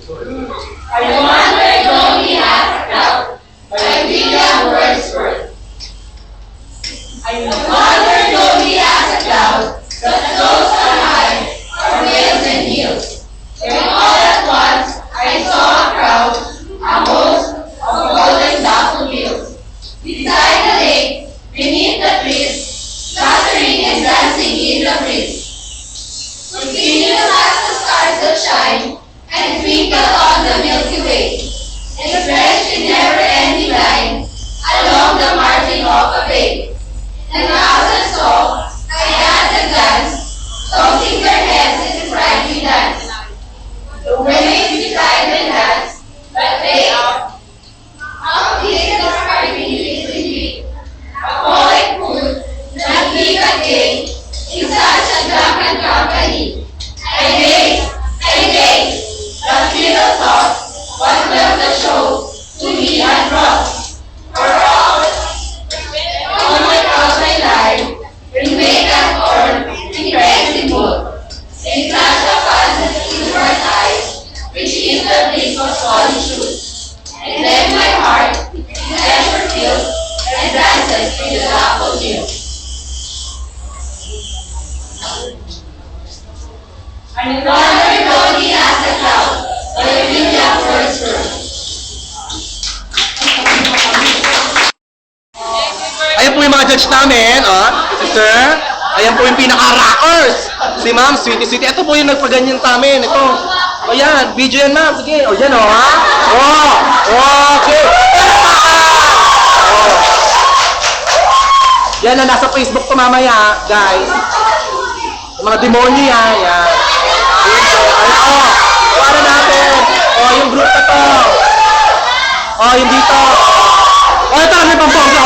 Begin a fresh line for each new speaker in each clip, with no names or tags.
I wandered lonely as a cloud, by William Wordsworth. I wandered lonely as a cloud, that floats on high, o'er vales and hills. When all at once I saw a crowd, a host of golden daffodils. Beside the lake, beneath the trees, fluttering and dancing in the breeze. Continuous as the stars that shine, and twinkle on the Milky Way, expressed in never-ending line, along the margin of a bay. And as I saw, I had a glance, tossing their heads in a sprightly dance. The waves beside them dance, but they are how is the sparkling easily. A poet could not be contained in such a drunken company. I gaze, but little thought what will the show to me had brought. For all my thoughts I lie, in makeup or in crazy mood, in flash of fantasy in her eyes, which is the bliss of solitude. And then my heart is ever filled and dances with the daffodils. I wandered lonely as a cloud, by William Wordsworth.
Ayan po yung mga judge namin, si Sir. Ayan po yung pinaka-rockers. Si Ma'am, sweetie-sweetie. Ito po yung nagpaganyan sa amin. Ito. O yan, video yan, Ma'am. Sige. O yan, ha? Okay. Yan na, nasa Facebook to mamaya, guys. Yung mga demonyo yan. Yan. Para natin. Yung group na to. Yung dito. Ito kami pampongga.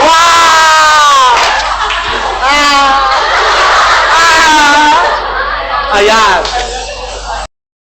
Wow! Ayan.